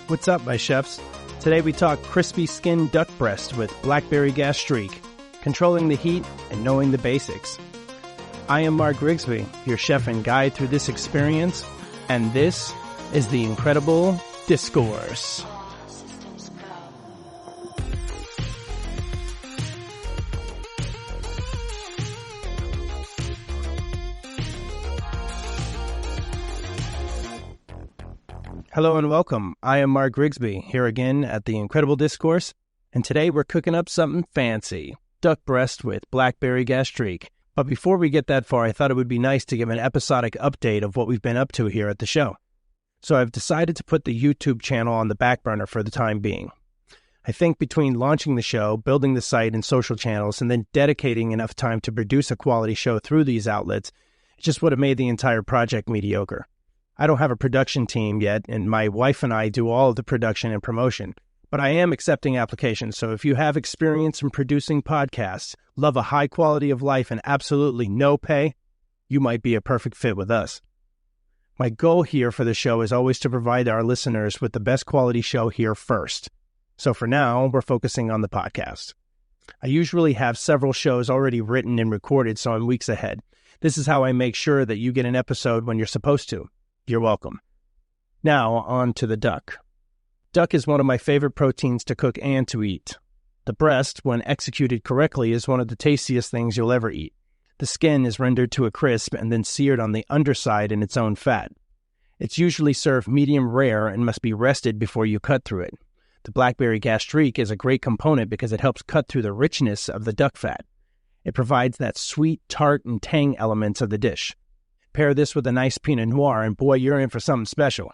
What's up, my chefs? Today we talk crispy skin duck breast with Blackberry Gastrique, controlling the heat and knowing the basics. I am Mark Grigsby, your chef and guide through this experience, and this is the incredible Discourse. Hello and welcome. I am Mark Grigsby, here again at the Incredible Discourse, and today we're cooking up something fancy, duck breast with Blackberry Gastrique. But before we get that far, I thought it would be nice to give an episodic update of what we've been up to here at the show. So I've decided to put the YouTube channel on the back burner for the time being. I think between launching the show, building the site and social channels, and then dedicating enough time to produce a quality show through these outlets, it just would have made the entire project mediocre. I don't have a production team yet, and my wife and I do all of the production and promotion. But I am accepting applications, so if you have experience in producing podcasts, love a high quality of life and absolutely no pay, you might be a perfect fit with us. My goal here for the show is always to provide our listeners with the best quality show here first. So for now, we're focusing on the podcast. I usually have several shows already written and recorded, so I'm weeks ahead. This is how I make sure that you get an episode when you're supposed to. You're welcome. Now, on to the duck. Duck is one of my favorite proteins to cook and to eat. The breast, when executed correctly, is one of the tastiest things you'll ever eat. The skin is rendered to a crisp and then seared on the underside in its own fat. It's usually served medium rare and must be rested before you cut through it. The Blackberry Gastrique is a great component because it helps cut through the richness of the duck fat. It provides that sweet, tart, and tang elements of the dish. Pair this with a nice Pinot Noir, and boy, you're in for something special.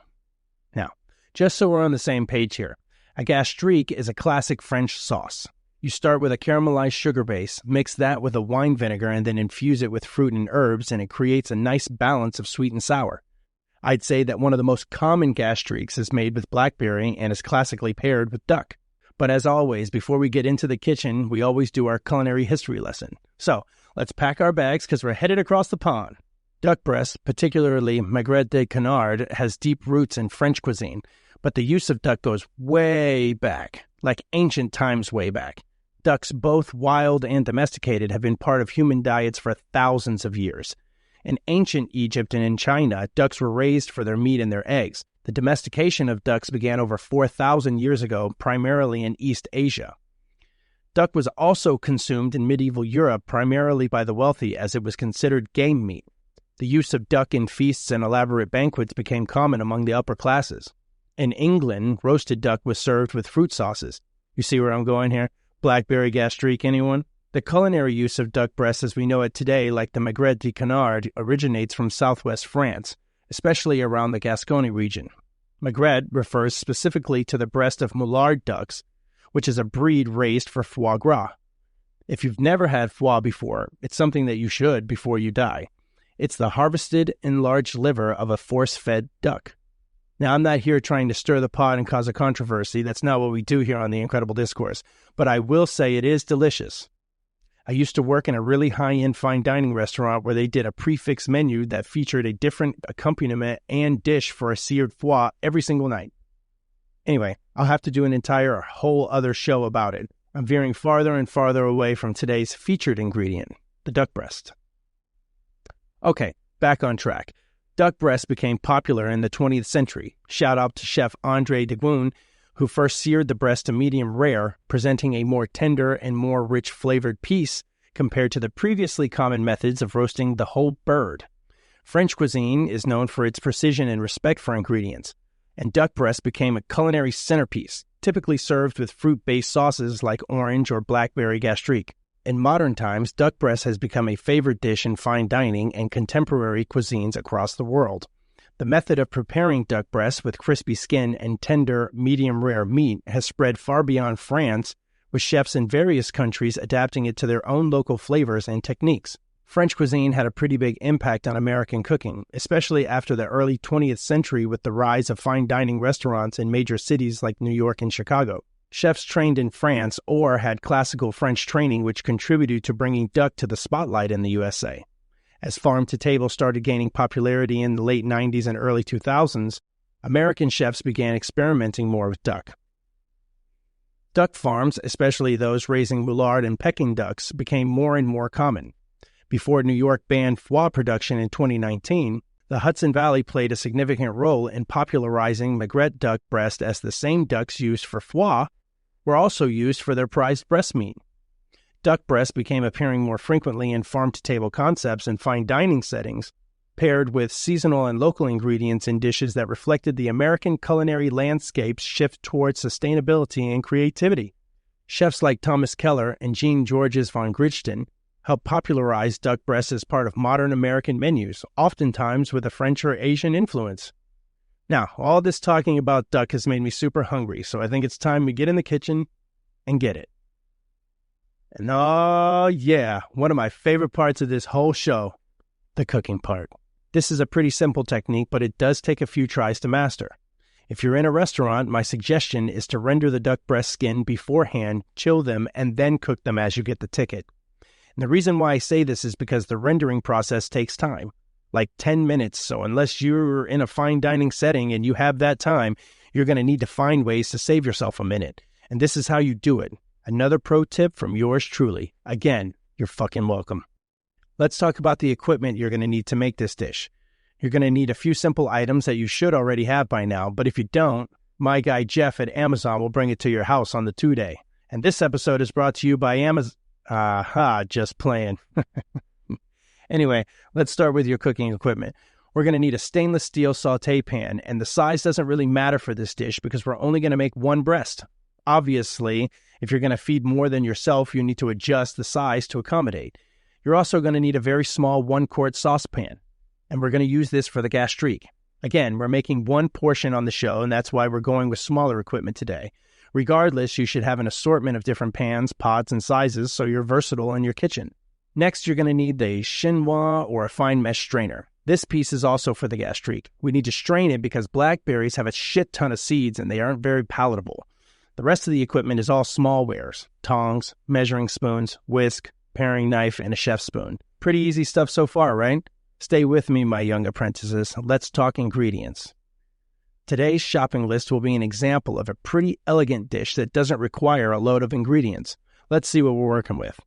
Now, just so we're on the same page here, a gastrique is a classic French sauce. You start with a caramelized sugar base, mix that with a wine vinegar, and then infuse it with fruit and herbs, and it creates a nice balance of sweet and sour. I'd say that one of the most common gastriques is made with blackberry and is classically paired with duck. But as always, before we get into the kitchen, we always do our culinary history lesson. So, let's pack our bags because we're headed across the pond. Duck breast, particularly magret de canard, has deep roots in French cuisine, but the use of duck goes way back, like ancient times way back. Ducks, both wild and domesticated, have been part of human diets for thousands of years. In ancient Egypt and in China, ducks were raised for their meat and their eggs. The domestication of ducks began over 4,000 years ago, primarily in East Asia. Duck was also consumed in medieval Europe, primarily by the wealthy, as it was considered game meat. The use of duck in feasts and elaborate banquets became common among the upper classes. In England, roasted duck was served with fruit sauces. You see where I'm going here? Blackberry Gastrique, anyone? The culinary use of duck breast as we know it today, like the magret de canard, originates from southwest France, especially around the Gascony region. Magret refers specifically to the breast of Moulard ducks, which is a breed raised for foie gras. If you've never had foie before, it's something that you should before you die. It's the harvested, enlarged liver of a force-fed duck. Now, I'm not here trying to stir the pot and cause a controversy. That's not what we do here on The Incredible Discourse. But I will say it is delicious. I used to work in a really high-end fine dining restaurant where they did a prefix menu that featured a different accompaniment and dish for a seared foie every single night. Anyway, I'll have to do an entire whole other show about it. I'm veering farther and farther away from today's featured ingredient, the duck breast. Okay, back on track. Duck breast became popular in the 20th century. Shout out to Chef André Deguin, who first seared the breast to medium rare, presenting a more tender and more rich flavored piece compared to the previously common methods of roasting the whole bird. French cuisine is known for its precision and respect for ingredients, and duck breast became a culinary centerpiece, typically served with fruit-based sauces like orange or blackberry gastrique. In modern times, duck breast has become a favorite dish in fine dining and contemporary cuisines across the world. The method of preparing duck breast with crispy skin and tender, medium-rare meat has spread far beyond France, with chefs in various countries adapting it to their own local flavors and techniques. French cuisine had a pretty big impact on American cooking, especially after the early 20th century with the rise of fine dining restaurants in major cities like New York and Chicago. Chefs trained in France or had classical French training which contributed to bringing duck to the spotlight in the USA. As farm-to-table started gaining popularity in the late 90s and early 2000s, American chefs began experimenting more with duck. Duck farms, especially those raising Mullard and Peking ducks, became more and more common. Before New York banned foie production in 2019, the Hudson Valley played a significant role in popularizing magret duck breast, as the same ducks used for foie were also used for their prized breast meat. Duck breast became appearing more frequently in farm-to-table concepts and fine dining settings, paired with seasonal and local ingredients in dishes that reflected the American culinary landscape's shift towards sustainability and creativity. Chefs like Thomas Keller and Jean Georges von Grigsby helped popularize duck breast as part of modern American menus, oftentimes with a French or Asian influence. Now, all this talking about duck has made me super hungry, so I think it's time we get in the kitchen and get it. And oh yeah, one of my favorite parts of this whole show, the cooking part. This is a pretty simple technique, but it does take a few tries to master. If you're in a restaurant, my suggestion is to render the duck breast skin beforehand, chill them, and then cook them as you get the ticket. And the reason why I say this is because the rendering process takes time, like 10 minutes, so unless you're in a fine dining setting and you have that time, you're going to need to find ways to save yourself a minute. And this is how you do it. Another pro tip from yours truly. Again, you're fucking welcome. Let's talk about the equipment you're going to need to make this dish. You're going to need a few simple items that you should already have by now, but if you don't, my guy Jeff at Amazon will bring it to your house on the 2-day. And this episode is brought to you by Amazon. Just playing. Anyway, let's start with your cooking equipment. We're going to need a stainless steel saute pan, and the size doesn't really matter for this dish because we're only going to make one breast. Obviously, if you're going to feed more than yourself, you need to adjust the size to accommodate. You're also going to need a very small 1-quart saucepan, and we're going to use this for the gastrique. Again, we're making one portion on the show, and that's why we're going with smaller equipment today. Regardless, you should have an assortment of different pans, pots, and sizes so you're versatile in your kitchen. Next, you're going to need the chinois or a fine mesh strainer. This piece is also for the gastrique. We need to strain it because blackberries have a shit ton of seeds and they aren't very palatable. The rest of the equipment is all small wares: tongs, measuring spoons, whisk, paring knife, and a chef's spoon. Pretty easy stuff so far, right? Stay with me, my young apprentices. Let's talk ingredients. Today's shopping list will be an example of a pretty elegant dish that doesn't require a load of ingredients. Let's see what we're working with.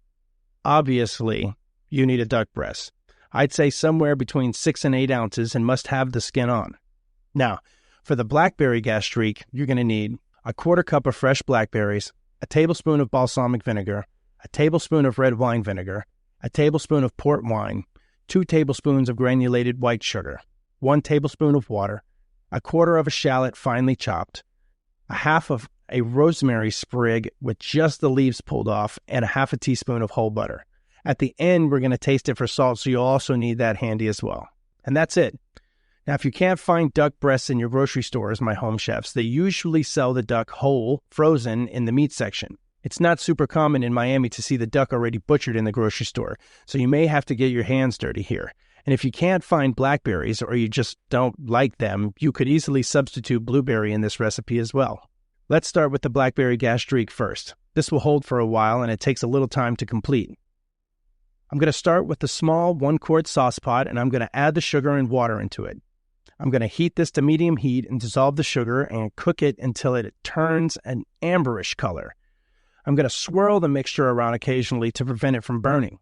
Obviously, you need a duck breast. I'd say somewhere between 6 and 8 ounces and must have the skin on. Now, for the blackberry gastrique, you're going to need a 1/4 cup of fresh blackberries, a tablespoon of balsamic vinegar, a tablespoon of red wine vinegar, a tablespoon of port wine, 2 tablespoons of granulated white sugar, 1 tablespoon of water, a 1/4 of a shallot finely chopped, a half of a rosemary sprig with just the leaves pulled off, and a 1/2 teaspoon of whole butter. At the end, we're going to taste it for salt, so you'll also need that handy as well. And that's it. Now, if you can't find duck breasts in your grocery stores, my home chefs, they usually sell the duck whole, frozen, in the meat section. It's not super common in Miami to see the duck already butchered in the grocery store, so you may have to get your hands dirty here. And if you can't find blackberries or you just don't like them, you could easily substitute blueberry in this recipe as well. Let's start with the blackberry gastrique first. This will hold for a while and it takes a little time to complete. I'm going to start with the small 1-quart sauce pot and I'm going to add the sugar and water into it. I'm going to heat this to medium heat and dissolve the sugar and cook it until it turns an amberish color. I'm going to swirl the mixture around occasionally to prevent it from burning.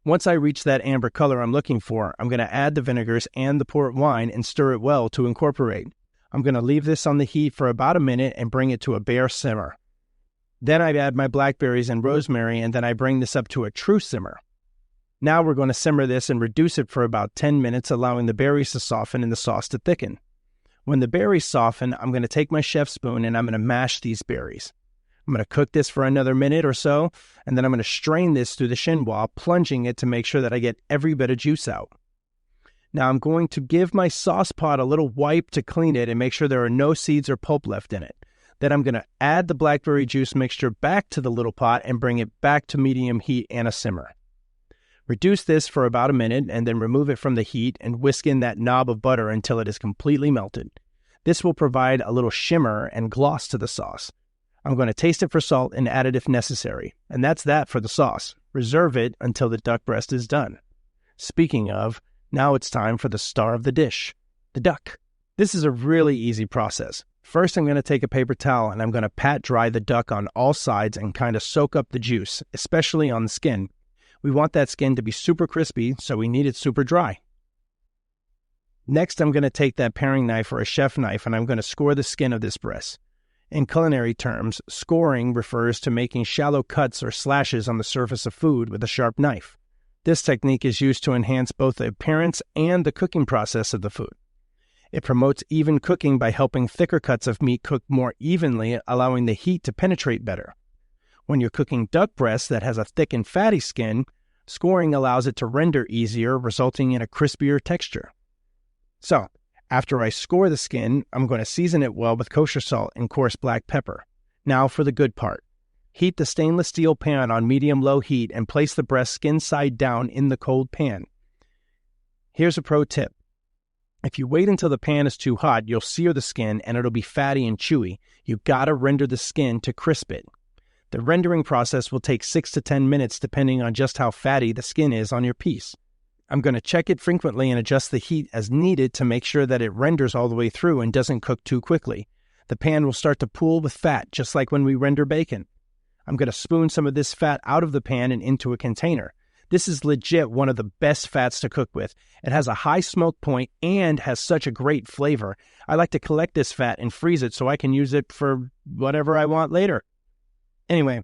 Once I reach that amber color I'm looking for, I'm going to add the vinegars and the port wine and stir it well to incorporate. I'm going to leave this on the heat for about a minute and bring it to a bare simmer. Then I add my blackberries and rosemary, and then I bring this up to a true simmer. Now we're going to simmer this and reduce it for about 10 minutes, allowing the berries to soften and the sauce to thicken. When the berries soften, I'm going to take my chef's spoon and I'm going to mash these berries. I'm going to cook this for another minute or so, and then I'm going to strain this through the chinois, plunging it to make sure that I get every bit of juice out. Now I'm going to give my sauce pot a little wipe to clean it and make sure there are no seeds or pulp left in it. Then I'm going to add the blackberry juice mixture back to the little pot and bring it back to medium heat and a simmer. Reduce this for about a minute and then remove it from the heat and whisk in that knob of butter until it is completely melted. This will provide a little shimmer and gloss to the sauce. I'm going to taste it for salt and add it if necessary. And that's that for the sauce. Reserve it until the duck breast is done. Speaking of, now it's time for the star of the dish, the duck. This is a really easy process. First, I'm going to take a paper towel and I'm going to pat dry the duck on all sides and kind of soak up the juice, especially on the skin. We want that skin to be super crispy, so we need it super dry. Next, I'm going to take that paring knife or a chef knife and I'm going to score the skin of this breast. In culinary terms, scoring refers to making shallow cuts or slashes on the surface of food with a sharp knife. This technique is used to enhance both the appearance and the cooking process of the food. It promotes even cooking by helping thicker cuts of meat cook more evenly, allowing the heat to penetrate better. When you're cooking duck breast that has a thick and fatty skin, scoring allows it to render easier, resulting in a crispier texture. So, after I score the skin, I'm going to season it well with kosher salt and coarse black pepper. Now for the good part. Heat the stainless steel pan on medium-low heat and place the breast skin side down in the cold pan. Here's a pro tip. If you wait until the pan is too hot, you'll sear the skin and it'll be fatty and chewy. You've got to render the skin to crisp it. The rendering process will take 6 to 10 minutes depending on just how fatty the skin is on your piece. I'm going to check it frequently and adjust the heat as needed to make sure that it renders all the way through and doesn't cook too quickly. The pan will start to pool with fat, just like when we render bacon. I'm going to spoon some of this fat out of the pan and into a container. This is legit one of the best fats to cook with. It has a high smoke point and has such a great flavor. I like to collect this fat and freeze it so I can use it for whatever I want later. Anyway,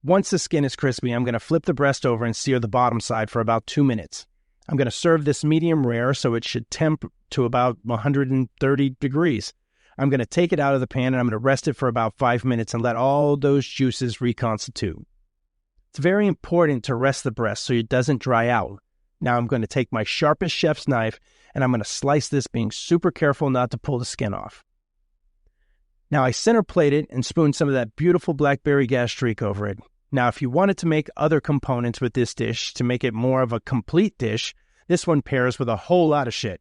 once the skin is crispy, I'm going to flip the breast over and sear the bottom side for about 2 minutes. I'm going to serve this medium rare, so it should temp to about 130 degrees. I'm going to take it out of the pan and I'm going to rest it for about 5 minutes and let all those juices reconstitute. It's very important to rest the breast so it doesn't dry out. Now I'm going to take my sharpest chef's knife and I'm going to slice this, being super careful not to pull the skin off. Now I center plate it and spoon some of that beautiful Blackberry Gastrique over it. Now if you wanted to make other components with this dish to make it more of a complete dish, this one pairs with a whole lot of shit.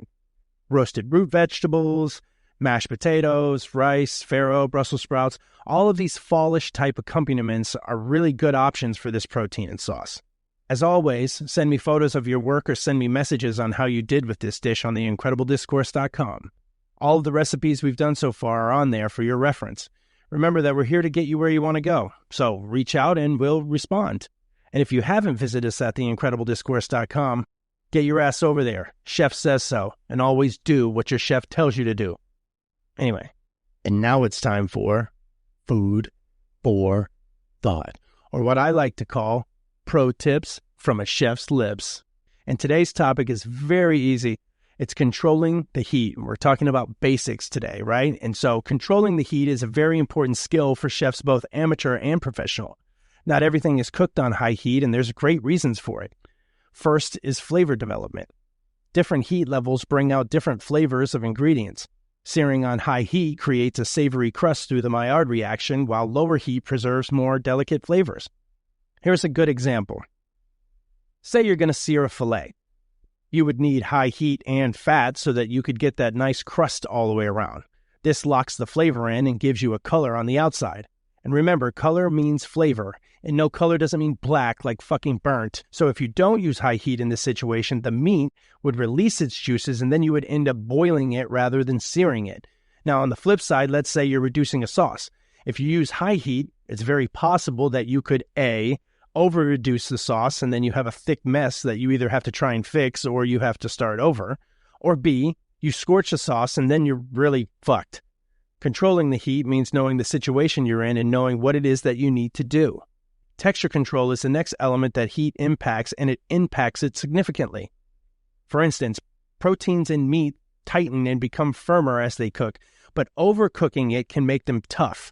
Roasted root vegetables, mashed potatoes, rice, farro, Brussels sprouts, all of these fallish type accompaniments are really good options for this protein and sauce. As always, send me photos of your work or send me messages on how you did with this dish on theincrediblediscourse.com. All of the recipes we've done so far are on there for your reference. Remember that we're here to get you where you want to go, so reach out and we'll respond. And if you haven't visited us at theincrediblediscourse.com, get your ass over there. Chef says so, and always do what your chef tells you to do. Anyway, and now it's time for Food for Thought, or what I like to call pro tips from a chef's lips. And today's topic is very easy. It's controlling the heat. We're talking about basics today, right? And so controlling the heat is a very important skill for chefs, both amateur and professional. Not everything is cooked on high heat, and there's great reasons for it. First is flavor development. Different heat levels bring out different flavors of ingredients. Searing on high heat creates a savory crust through the Maillard reaction, while lower heat preserves more delicate flavors. Here's a good example. Say you're going to sear a filet. You would need high heat and fat so that you could get that nice crust all the way around. This locks the flavor in and gives you a color on the outside. And remember, color means flavor, and no color doesn't mean black like fucking burnt. So if you don't use high heat in this situation, the meat would release its juices and then you would end up boiling it rather than searing it. Now on the flip side, let's say you're reducing a sauce. If you use high heat, it's very possible that you could A, over-reduce the sauce and then you have a thick mess that you either have to try and fix or you have to start over, or B, you scorch the sauce and then you're really fucked. Controlling the heat means knowing the situation you're in and knowing what it is that you need to do. Texture control is the next element that heat impacts, and it impacts it significantly. For instance, proteins in meat tighten and become firmer as they cook, but overcooking it can make them tough.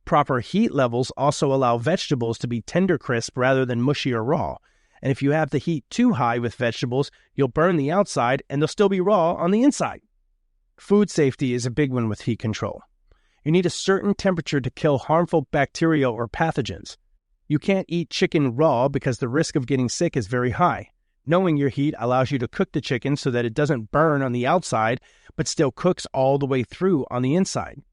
Proper heat levels also allow vegetables to be tender crisp rather than mushy or raw. And if you have the heat too high with vegetables, you'll burn the outside and they'll still be raw on the inside. Food safety is a big one with heat control. You need a certain temperature to kill harmful bacteria or pathogens. You can't eat chicken raw because the risk of getting sick is very high. Knowing your heat allows you to cook the chicken so that it doesn't burn on the outside, but still cooks all the way through on the inside.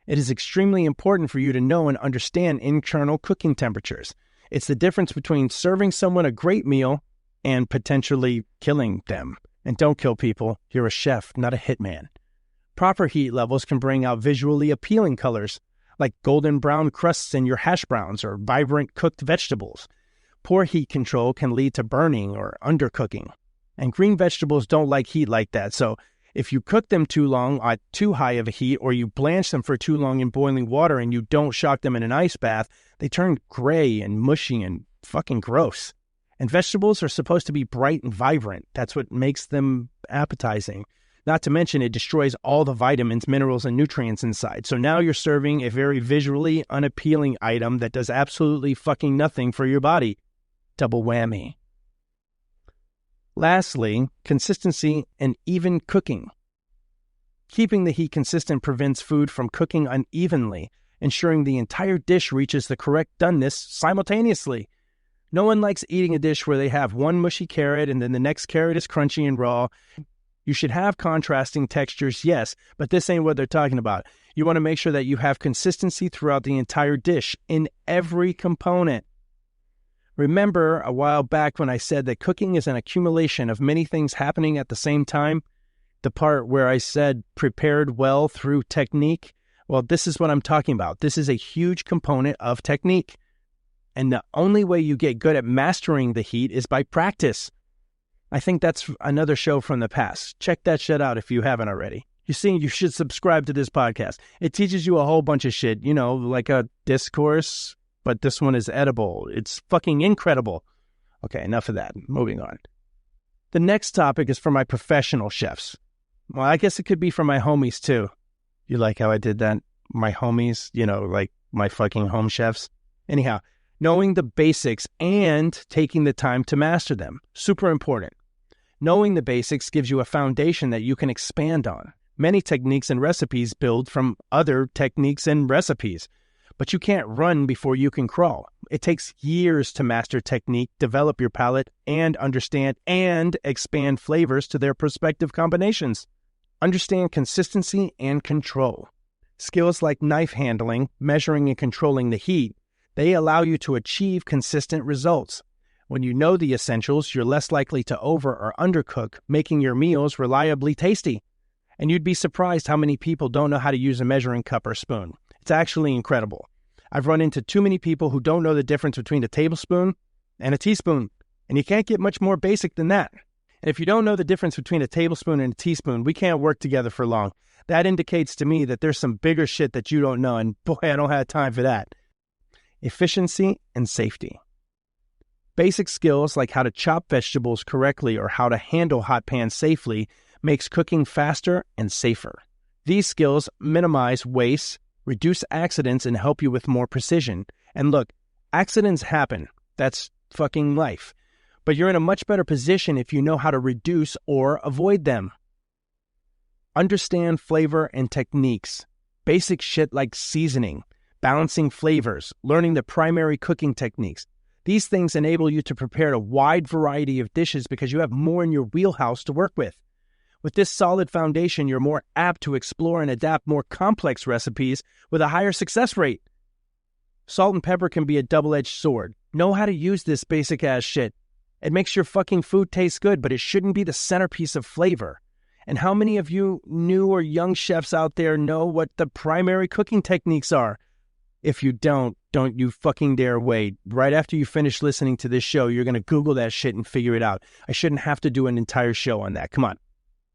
It is extremely important for you to know and understand internal cooking temperatures. It's the difference between serving someone a great meal and potentially killing them. And don't kill people. You're a chef, not a hitman. Proper heat levels can bring out visually appealing colors, like golden brown crusts in your hash browns or vibrant cooked vegetables. Poor heat control can lead to burning or undercooking. And green vegetables don't like heat like that, so if you cook them too long at too high of a heat, or you blanch them for too long in boiling water and you don't shock them in an ice bath, they turn gray and mushy and fucking gross. And vegetables are supposed to be bright and vibrant. That's what makes them appetizing. Not to mention, it destroys all the vitamins, minerals, and nutrients inside. So now you're serving a very visually unappealing item that does absolutely fucking nothing for your body. Double whammy. Lastly, consistency and even cooking. Keeping the heat consistent prevents food from cooking unevenly, ensuring the entire dish reaches the correct doneness simultaneously. No one likes eating a dish where they have one mushy carrot and then the next carrot is crunchy and raw. You should have contrasting textures, yes, but this ain't what they're talking about. You want to make sure that you have consistency throughout the entire dish in every component. Remember a while back when I said that cooking is an accumulation of many things happening at the same time? The part where I said prepared well through technique? Well, this is what I'm talking about. This is a huge component of technique. And the only way you get good at mastering the heat is by practice. I think that's another show from the past. Check that shit out if you haven't already. You see, you should subscribe to this podcast. It teaches you a whole bunch of shit, like a Discourse, but this one is edible. It's fucking incredible. Okay, enough of that. Moving on. The next topic is for my professional chefs. Well, I guess it could be for my homies too. You like how I did that? My homies, like my fucking home chefs. Anyhow, knowing the basics and taking the time to master them. Super important. Knowing the basics gives you a foundation that you can expand on. Many techniques and recipes build from other techniques and recipes. But you can't run before you can crawl. It takes years to master technique, develop your palate, and understand and expand flavors to their prospective combinations. Understand consistency and control. Skills like knife handling, measuring and controlling the heat, they allow you to achieve consistent results. When you know the essentials, you're less likely to over or undercook, making your meals reliably tasty. And you'd be surprised how many people don't know how to use a measuring cup or spoon. It's actually incredible. I've run into too many people who don't know the difference between a tablespoon and a teaspoon, and you can't get much more basic than that. And if you don't know the difference between a tablespoon and a teaspoon, we can't work together for long. That indicates to me that there's some bigger shit that you don't know, and boy, I don't have time for that. Efficiency and safety. Basic skills like how to chop vegetables correctly or how to handle hot pans safely makes cooking faster and safer. These skills minimize waste, reduce accidents, and help you with more precision. And look, accidents happen. That's fucking life. But you're in a much better position if you know how to reduce or avoid them. Understand flavor and techniques. Basic shit like seasoning, balancing flavors, learning the primary cooking techniques. These things enable you to prepare a wide variety of dishes because you have more in your wheelhouse to work with. With this solid foundation, you're more apt to explore and adapt more complex recipes with a higher success rate. Salt and pepper can be a double-edged sword. Know how to use this basic-ass shit. It makes your fucking food taste good, but it shouldn't be the centerpiece of flavor. And how many of you new or young chefs out there know what the primary cooking techniques are? If you don't you fucking dare wait. Right after you finish listening to this show, you're going to Google that shit and figure it out. I shouldn't have to do an entire show on that. Come on.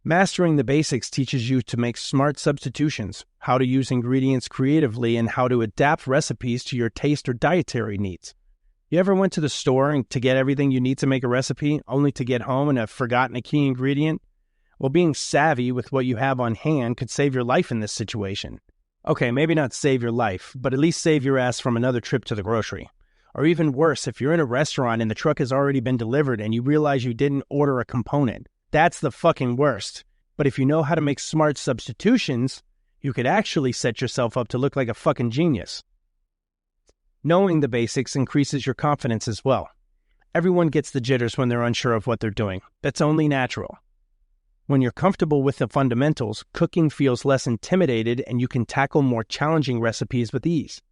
Mastering the basics teaches you to make smart substitutions, how to use ingredients creatively, and how to adapt recipes to your taste or dietary needs. You ever went to the store and to get everything you need to make a recipe, only to get home and have forgotten a key ingredient? Well, being savvy with what you have on hand could save your life in this situation. Okay, maybe not save your life, but at least save your ass from another trip to the grocery. Or even worse, if you're in a restaurant and the truck has already been delivered and you realize you didn't order a component. That's the fucking worst. But if you know how to make smart substitutions, you could actually set yourself up to look like a fucking genius. Knowing the basics increases your confidence as well. Everyone gets the jitters when they're unsure of what they're doing. That's only natural. When you're comfortable with the fundamentals, cooking feels less intimidated and you can tackle more challenging recipes with ease.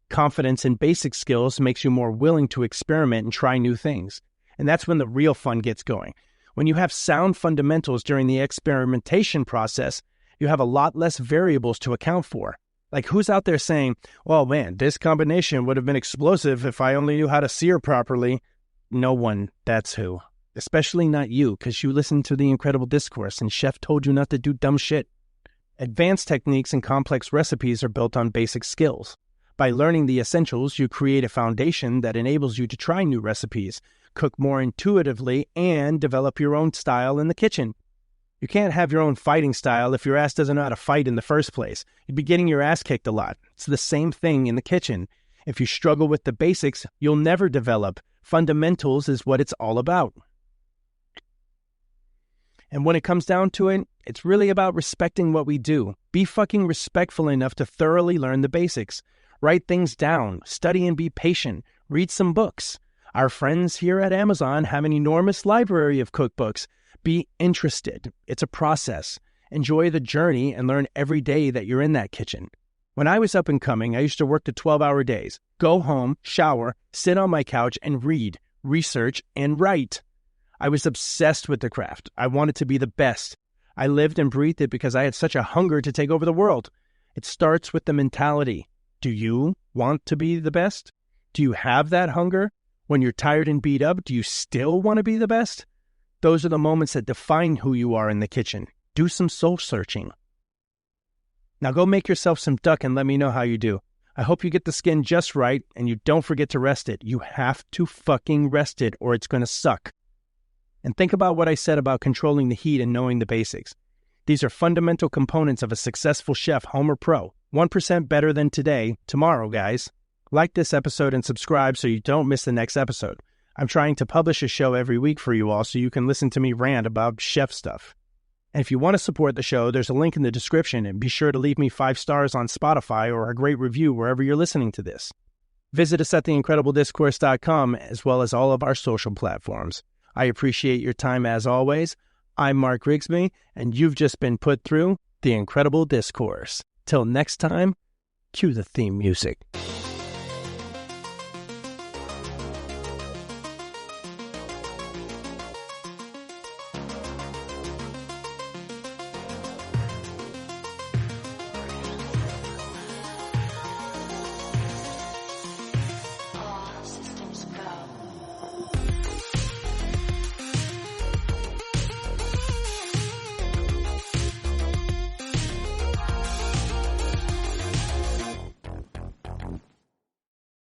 Confidence in basic skills makes you more willing to experiment and try new things. And that's when the real fun gets going. When you have sound fundamentals during the experimentation process, You have a lot less variables to account for. Like, who's out there saying, well, man, this combination would have been explosive if I only knew how to sear properly? No one, that's who. Especially not you, because you listened to the Incredible Discourse and Chef told you not to do dumb shit. Advanced techniques and complex recipes are built on basic skills. By learning the essentials, you create a foundation that enables you to try new recipes, cook more intuitively, and develop your own style in the kitchen. You can't have your own fighting style if your ass doesn't know how to fight in the first place. You'd be getting your ass kicked a lot. It's the same thing in the kitchen. If you struggle with the basics, you'll never develop. Fundamentals is what it's all about. And when it comes down to it, it's really about respecting what we do. Be fucking respectful enough to thoroughly learn the basics. Write things down, study and be patient, read some books. Our friends here at Amazon have an enormous library of cookbooks. Be interested. It's a process. Enjoy the journey and learn every day that you're in that kitchen. When I was up and coming, I used to work the 12-hour days, go home, shower, sit on my couch, and read, research, and write. I was obsessed with the craft. I wanted to be the best. I lived and breathed it because I had such a hunger to take over the world. It starts with the mentality. Do you want to be the best? Do you have that hunger? When you're tired and beat up, do you still want to be the best? Those are the moments that define who you are in the kitchen. Do some soul searching. Now go make yourself some duck and let me know how you do. I hope you get the skin just right and you don't forget to rest it. You have to fucking rest it or it's going to suck. And think about what I said about controlling the heat and knowing the basics. These are fundamental components of a successful chef, home or pro. 1% better than today, tomorrow, guys. Like this episode and subscribe so you don't miss the next episode. I'm trying to publish a show every week for you all so you can listen to me rant about chef stuff. And if you want to support the show, there's a link in the description, and be sure to leave me 5 stars on Spotify or a great review wherever you're listening to this. Visit us at theincredible.discourse.com as well as all of our social platforms. I appreciate your time as always. I'm Mark Grigsby, and you've just been put through The Incredible Discourse. Till next time, cue the theme music.